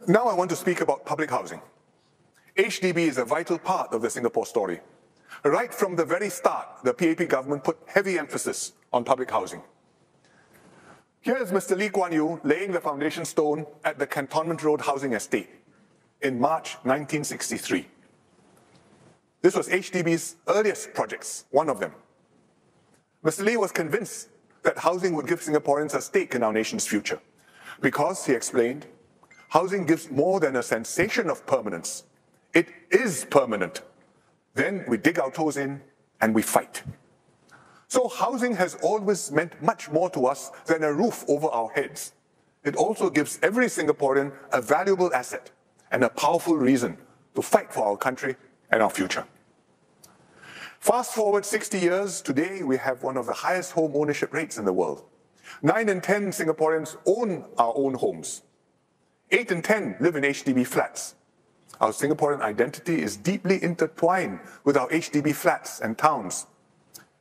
Now I want to speak about public housing. HDB is a vital part of the Singapore story. Right from the very start, the PAP government put heavy emphasis on public housing. Here's Mr. Lee Kuan Yew laying the foundation stone at the Cantonment Road Housing Estate in March 1963. This was HDB's earliest projects, one of them. Mr. Lee was convinced that housing would give Singaporeans a stake in our nation's future because, he explained, housing gives more than a sensation of permanence. It is permanent. Then we dig our toes in and we fight. So housing has always meant much more to us than a roof over our heads. It also gives every Singaporean a valuable asset and a powerful reason to fight for our country and our future. Fast forward 60 years, today we have one of the highest home ownership rates in the world. 9 in 10 Singaporeans own our own homes. 8 in 10 live in HDB flats. Our Singaporean identity is deeply intertwined with our HDB flats and towns.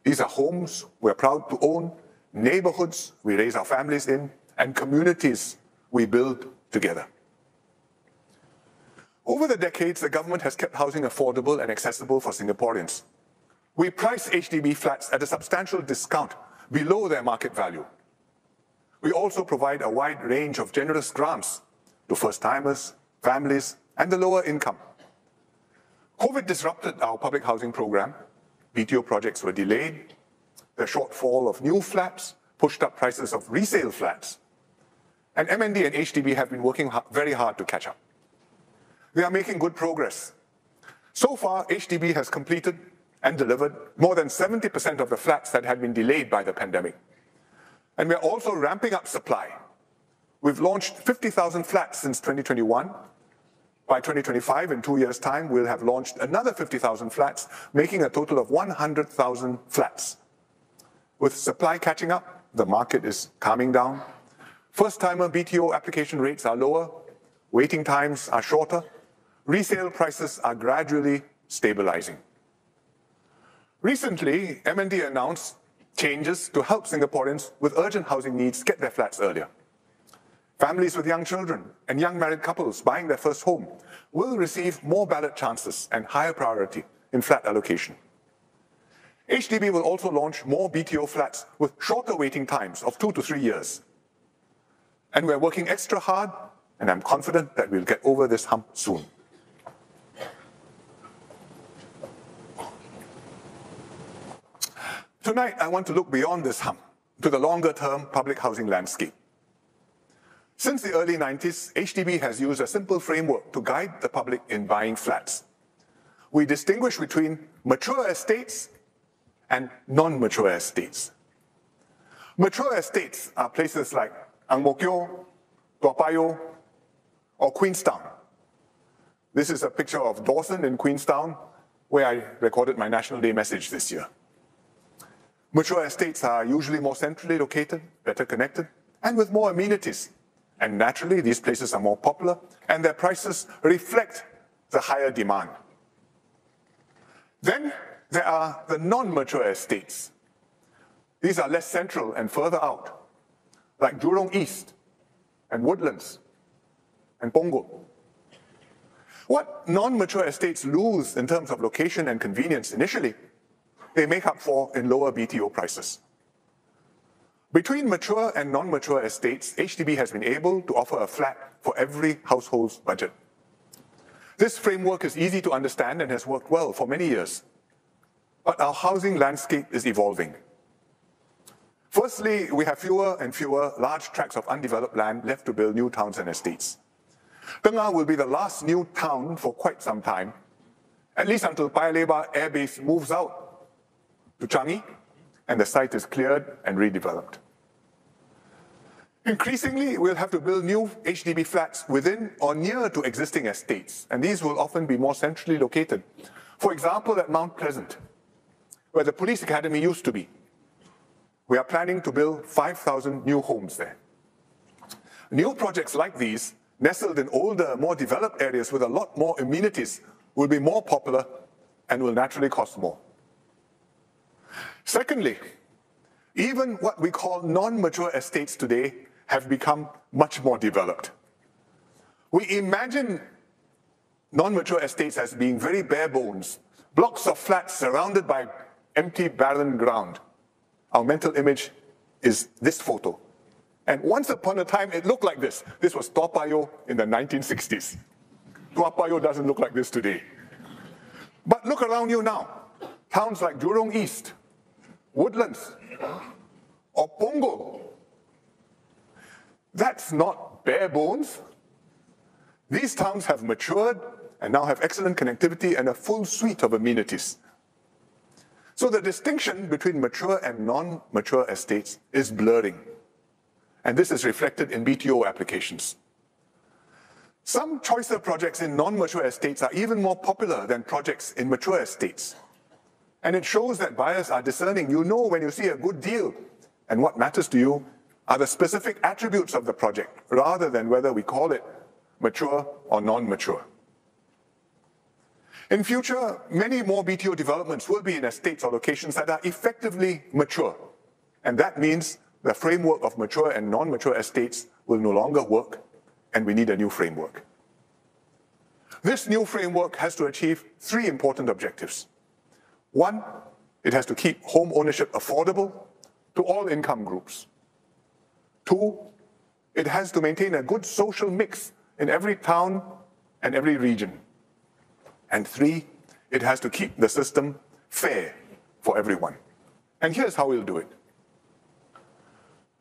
These are homes we're proud to own, neighborhoods we raise our families in, and communities we build together. Over the decades, the government has kept housing affordable and accessible for Singaporeans. We price HDB flats at a substantial discount below their market value. We also provide a wide range of generous grants to first-timers, families, and the lower income. COVID disrupted our public housing program. BTO projects were delayed. The shortfall of new flats pushed up prices of resale flats. And MND and HDB have been working very hard to catch up. We are making good progress. So far, HDB has completed and delivered more than 70% of the flats that had been delayed by the pandemic. And we're also ramping up supply. We've launched 50,000 flats since 2021. By 2025, in 2 years' time, we'll have launched another 50,000 flats, making a total of 100,000 flats. With supply catching up, the market is calming down. First-timer BTO application rates are lower, waiting times are shorter, resale prices are gradually stabilizing. Recently, MND announced changes to help Singaporeans with urgent housing needs get their flats earlier. Families with young children and young married couples buying their first home will receive more ballot chances and higher priority in flat allocation. HDB will also launch more BTO flats with shorter waiting times of 2 to 3 years. And we're working extra hard, and I'm confident that we'll get over this hump soon. Tonight, I want to look beyond this hump to the longer-term public housing landscape. Since the early 90s, HDB has used a simple framework to guide the public in buying flats. We distinguish between mature estates and non-mature estates. Mature estates are places like Ang Mo Kio, Toa Payoh, or Queenstown. This is a picture of Dawson in Queenstown, where I recorded my National Day message this year. Mature estates are usually more centrally located, better connected, and with more amenities. And naturally, these places are more popular, and their prices reflect the higher demand. Then there are the non-mature estates. These are less central and further out, like Jurong East and Woodlands and Punggol. What non-mature estates lose in terms of location and convenience initially, they make up for in lower BTO prices. Between mature and non-mature estates, HDB has been able to offer a flat for every household's budget. This framework is easy to understand and has worked well for many years. But our housing landscape is evolving. Firstly, we have fewer and fewer large tracts of undeveloped land left to build new towns and estates. Tengah will be the last new town for quite some time, at least until Paya Lebar Air Base moves out to Changi and the site is cleared and redeveloped. Increasingly, we'll have to build new HDB flats within or near to existing estates, and these will often be more centrally located. For example, at Mount Pleasant, where the police academy used to be. We are planning to build 5,000 new homes there. New projects like these, nestled in older, more developed areas with a lot more amenities, will be more popular and will naturally cost more. Secondly, even what we call non-mature estates today have become much more developed. We imagine non-mature estates as being very bare bones, blocks of flats surrounded by empty, barren ground. Our mental image is this photo. And once upon a time, it looked like this. This was Toa Payoh in the 1960s. Toa Payoh doesn't look like this today. But look around you now. Towns like Jurong East, Woodlands, or Punggol. That's not bare bones. These towns have matured and now have excellent connectivity and a full suite of amenities. So the distinction between mature and non-mature estates is blurring. And this is reflected in BTO applications. Some choicer projects in non-mature estates are even more popular than projects in mature estates. And it shows that buyers are discerning. You know when you see a good deal, and what matters to you are the specific attributes of the project, rather than whether we call it mature or non-mature. In future, many more BTO developments will be in estates or locations that are effectively mature. And that means the framework of mature and non-mature estates will no longer work, and we need a new framework. This new framework has to achieve three important objectives. One, it has to keep home ownership affordable to all income groups. Two, it has to maintain a good social mix in every town and every region. And three, it has to keep the system fair for everyone. And here's how we'll do it.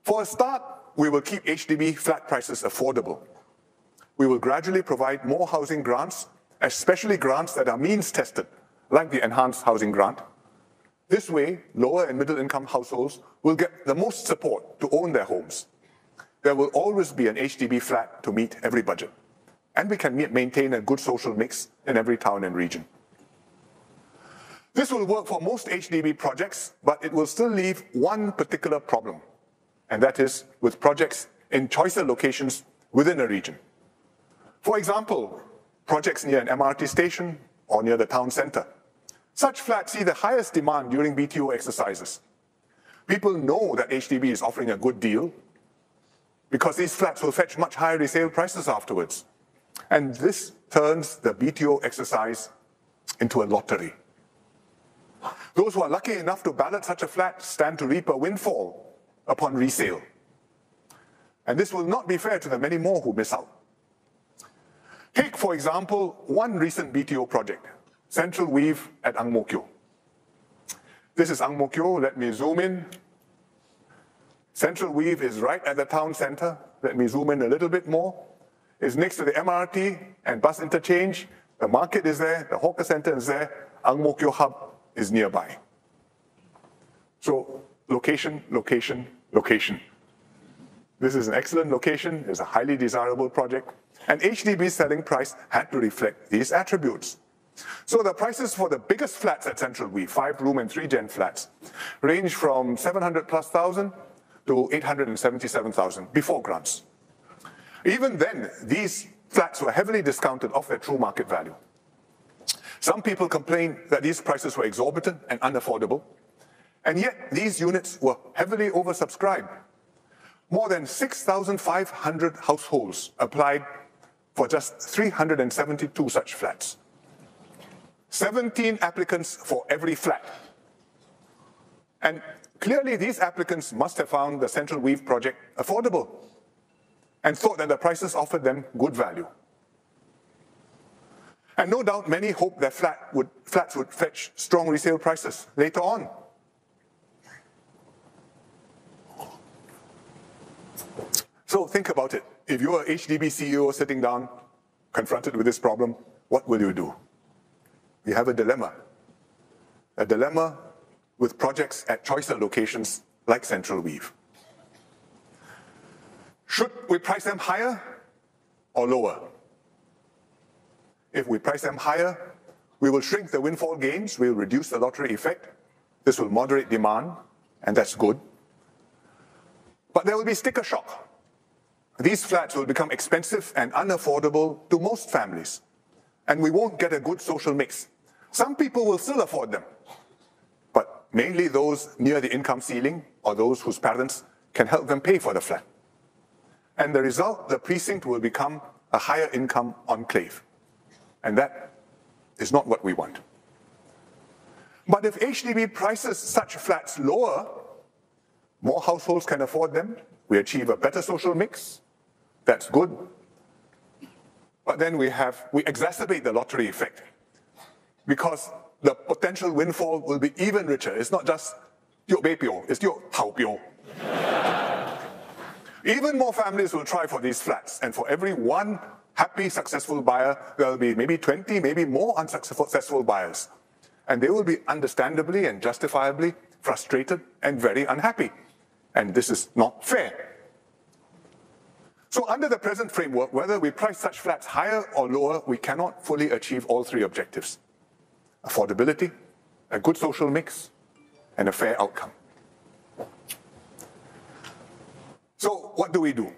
For a start, we will keep HDB flat prices affordable. We will gradually provide more housing grants, especially grants that are means tested, like the Enhanced Housing Grant. This way, lower and middle income households will get the most support to own their homes. There will always be an HDB flat to meet every budget. And we can maintain a good social mix in every town and region. This will work for most HDB projects, but it will still leave one particular problem, and that is with projects in choicer locations within a region. For example, projects near an MRT station or near the town center. Such flats see the highest demand during BTO exercises. People know that HDB is offering a good deal because these flats will fetch much higher resale prices afterwards. And this turns the BTO exercise into a lottery. Those who are lucky enough to ballot such a flat stand to reap a windfall upon resale. And this will not be fair to the many more who miss out. Take, for example, one recent BTO project, Central Weave at Ang Mo Kio. This is Ang Mo Kio. Let me zoom in. Central Weave is right at the town center. Let me zoom in a little bit more. It's next to the MRT and bus interchange. The market is there, the hawker center is there, Ang Mo Kio Hub is nearby. So location, location, location. This is an excellent location, it's a highly desirable project, and HDB's selling price had to reflect these attributes. So the prices for the biggest flats at Central Weave, 5-room and 3-gen flats, range from 700,000+ to 877,000 before grants. Even then, these flats were heavily discounted off their true market value. Some people complained that these prices were exorbitant and unaffordable, and yet these units were heavily oversubscribed. More than 6,500 households applied for just 372 such flats. 17 applicants for every flat. And clearly these applicants must have found the Central Weave project affordable and thought that the prices offered them good value. And no doubt many hoped that flats would fetch strong resale prices later on. So think about it. If you're an HDB CEO sitting down, confronted with this problem, what will you do? You have a dilemma. A dilemma with projects at choicer locations like Central Weave. Should we price them higher or lower? If we price them higher, we will shrink the windfall gains, we'll reduce the lottery effect. This will moderate demand, and that's good. But there will be sticker shock. These flats will become expensive and unaffordable to most families, and we won't get a good social mix. Some people will still afford them, but mainly those near the income ceiling or those whose parents can help them pay for the flat. And the result, the precinct will become a higher income enclave. And that is not what we want. But if HDB prices such flats lower, more households can afford them, we achieve a better social mix, that's good. But then we exacerbate the lottery effect, because the potential windfall will be even richer. It's not just tio bei pio, it's tio tau pio. Even more families will try for these flats, and for every one happy, successful buyer, there will be maybe 20, maybe more unsuccessful buyers. And they will be understandably and justifiably frustrated and very unhappy. And this is not fair. So under the present framework, whether we price such flats higher or lower, we cannot fully achieve all three objectives: affordability, a good social mix, and a fair outcome. So what do we do?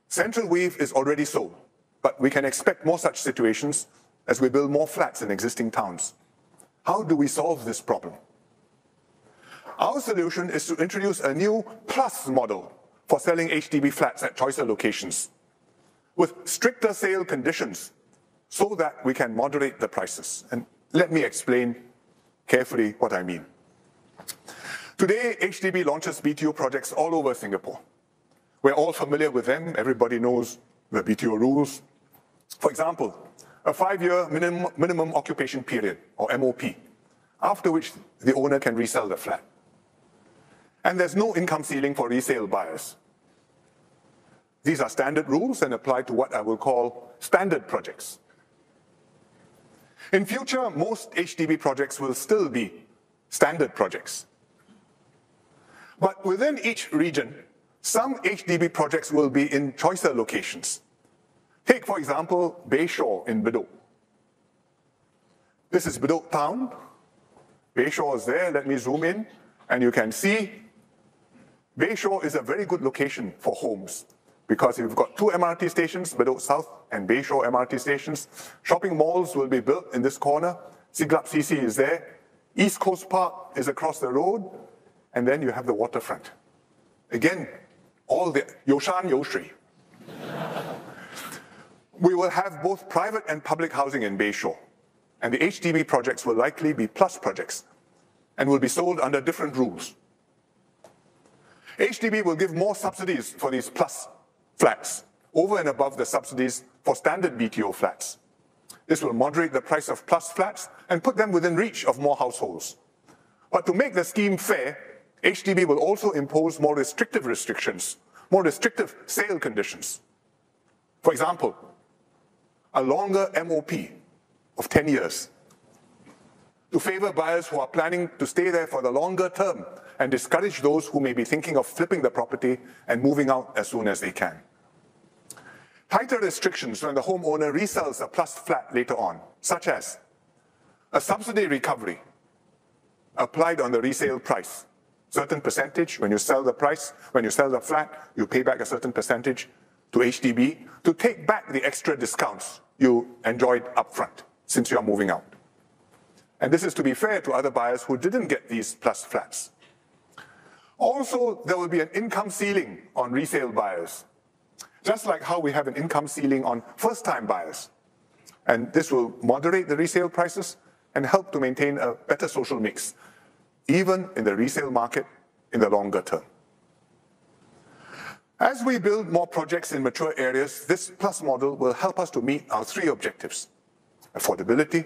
Central weave is already sold, but we can expect more such situations as we build more flats in existing towns. How do we solve this problem? Our solution is to introduce a new plus model for selling HDB flats at choicer locations, with stricter sale conditions so that we can moderate the prices. And let me explain carefully what I mean. Today, HDB launches BTO projects all over Singapore. We're all familiar with them. Everybody knows the BTO rules. For example, a 5-year minimum occupation period, or MOP, after which the owner can resell the flat. And there's no income ceiling for resale buyers. These are standard rules and apply to what I will call standard projects. In future, most HDB projects will still be standard projects. But within each region, some HDB projects will be in choicer locations. Take, for example, Bayshore in Bedok. This is Bedok town. Bayshore is there. Let me zoom in, and you can see Bayshore is a very good location for homes, because you've got 2 MRT stations, Bedok South and Bayshore MRT stations. Shopping malls will be built in this corner. Siglap CC is there. East Coast Park is across the road, and then you have the waterfront. Again, all the Yoshan Yoshri. We will have both private and public housing in Bayshore, and the HDB projects will likely be plus projects and will be sold under different rules. HDB will give more subsidies for these plus flats over and above the subsidies for standard BTO flats. This will moderate the price of plus flats and put them within reach of more households. But to make the scheme fair, HDB will also impose more restrictive restrictions, more restrictive sale conditions. For example, a longer MOP of 10 years to favor buyers who are planning to stay there for the longer term and discourage those who may be thinking of flipping the property and moving out as soon as they can. Tighter restrictions when the homeowner resells a plus flat later on, such as a subsidy recovery applied on the resale price. Certain percentage, when you sell the flat, you pay back a certain percentage to HDB to take back the extra discounts you enjoyed upfront since you are moving out. And this is to be fair to other buyers who didn't get these plus flats. Also, there will be an income ceiling on resale buyers, just like how we have an income ceiling on first-time buyers. And this will moderate the resale prices and help to maintain a better social mix, even in the resale market in the longer term. As we build more projects in mature areas, this plus model will help us to meet our 3 objectives: affordability,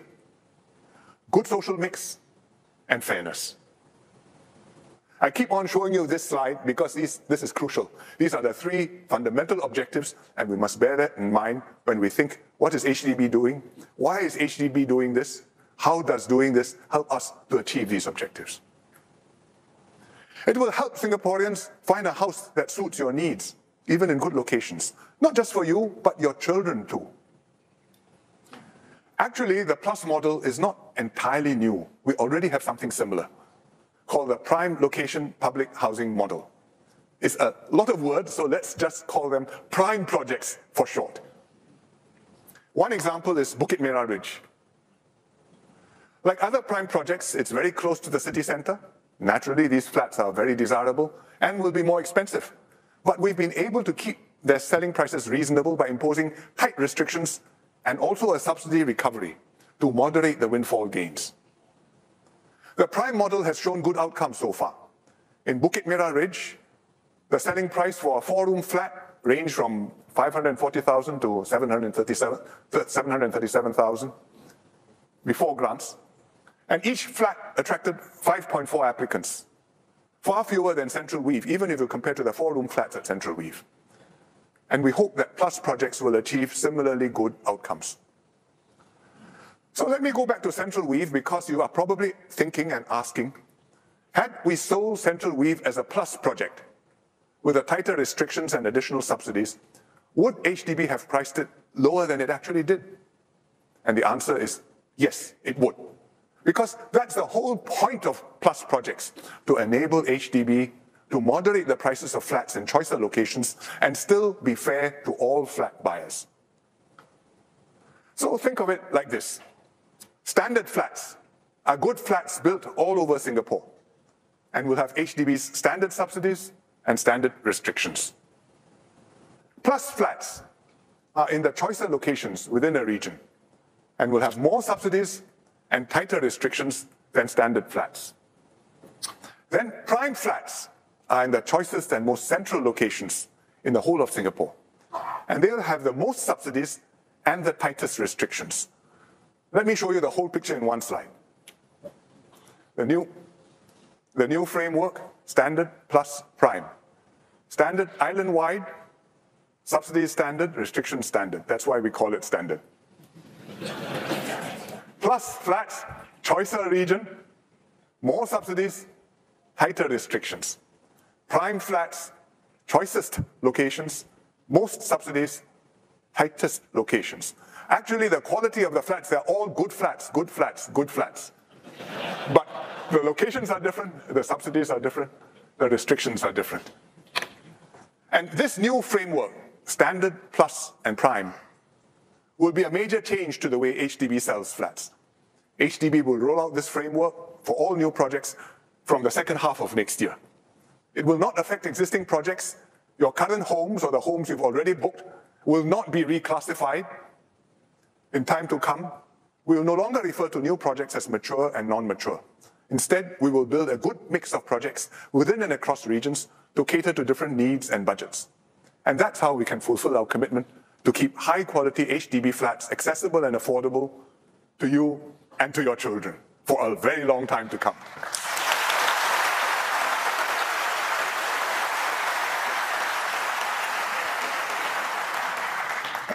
good social mix, and fairness. I keep on showing you this slide because this is crucial. These are the 3 fundamental objectives, and we must bear that in mind when we think, what is HDB doing? Why is HDB doing this? How does doing this help us to achieve these objectives? It will help Singaporeans find a house that suits your needs, even in good locations. Not just for you, but your children too. Actually, the plus model is not entirely new. We already have something similar, called the prime location public housing model. It's a lot of words, so let's just call them prime projects for short. One example is Bukit Merah Ridge. Like other prime projects, it's very close to the city center. Naturally, these flats are very desirable and will be more expensive. But we've been able to keep their selling prices reasonable by imposing tight restrictions and also a subsidy recovery to moderate the windfall gains. The prime model has shown good outcomes so far. In Bukit Merah Ridge, the selling price for a 4-room flat ranged from 540,000 to 737,000 before grants, and each flat attracted 5.4 applicants, far fewer than Central Weave, even if you compare to the 4-room flats at Central Weave. And we hope that Plus projects will achieve similarly good outcomes. So let me go back to Central Weave, because you are probably thinking and asking, had we sold Central Weave as a Plus project with the tighter restrictions and additional subsidies, would HDB have priced it lower than it actually did? And the answer is yes, it would. Because that's the whole point of Plus projects, to enable HDB to moderate the prices of flats in choicer locations and still be fair to all flat buyers. So think of it like this. Standard flats are good flats built all over Singapore and will have HDB's standard subsidies and standard restrictions. Plus flats are in the choicer locations within a region and will have more subsidies and tighter restrictions than standard flats. Then prime flats are in the choicest and most central locations in the whole of Singapore, and they'll have the most subsidies and the tightest restrictions. Let me show you the whole picture in one slide. The new framework, standard plus prime. Standard island-wide, subsidy standard, restriction standard. That's why we call it standard. Plus flats, choicer region, more subsidies, tighter restrictions. Prime flats, choicest locations, most subsidies, tightest locations. Actually, the quality of the flats, they're all good flats, good flats, good flats. But the locations are different, the subsidies are different, the restrictions are different. And this new framework, standard, plus, and prime, will be a major change to the way HDB sells flats. HDB will roll out this framework for all new projects from the second half of next year. It will not affect existing projects. Your current homes or the homes you've already booked will not be reclassified in time to come. We will no longer refer to new projects as mature and non-mature. Instead, we will build a good mix of projects within and across regions to cater to different needs and budgets. And that's how we can fulfill our commitment to keep high-quality HDB flats accessible and affordable to you and to your children for a very long time to come.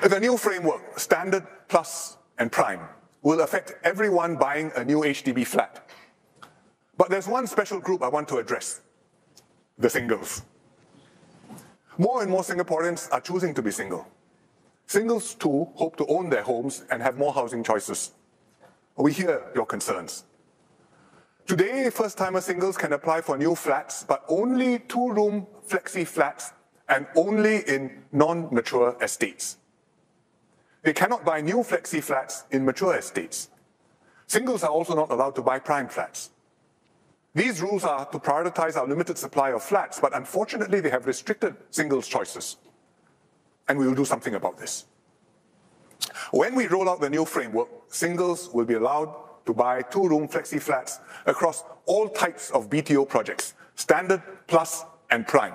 The new framework, standard, plus, and prime, will affect everyone buying a new HDB flat. But there's one special group I want to address: the singles. More and more Singaporeans are choosing to be single. Singles, too, hope to own their homes and have more housing choices. We hear your concerns. Today, first-timer singles can apply for new flats, but only 2-room flexi flats and only in non-mature estates. They cannot buy new flexi flats in mature estates. Singles are also not allowed to buy prime flats. These rules are to prioritize our limited supply of flats, but unfortunately they have restricted singles' choices. And we will do something about this. When we roll out the new framework, singles will be allowed to buy 2-room flexi flats across all types of BTO projects, standard, plus, and prime.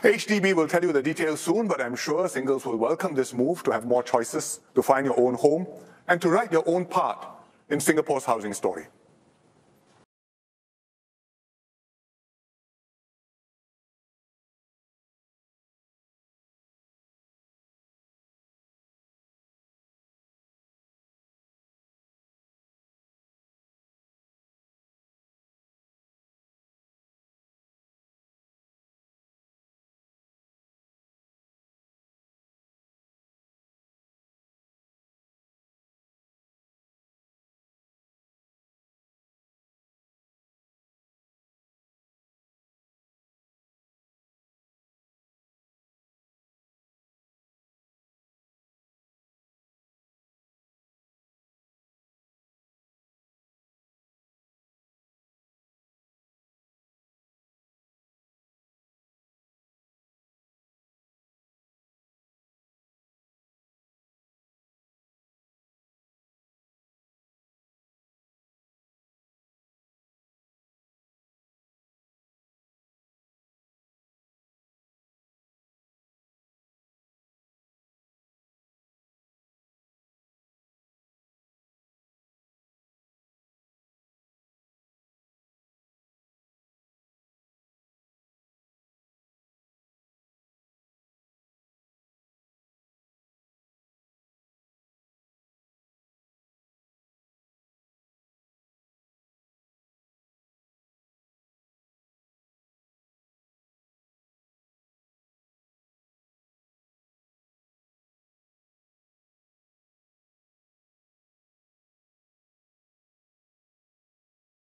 HDB will tell you the details soon, but I'm sure singles will welcome this move to have more choices, to find your own home, and to write your own part in Singapore's housing story.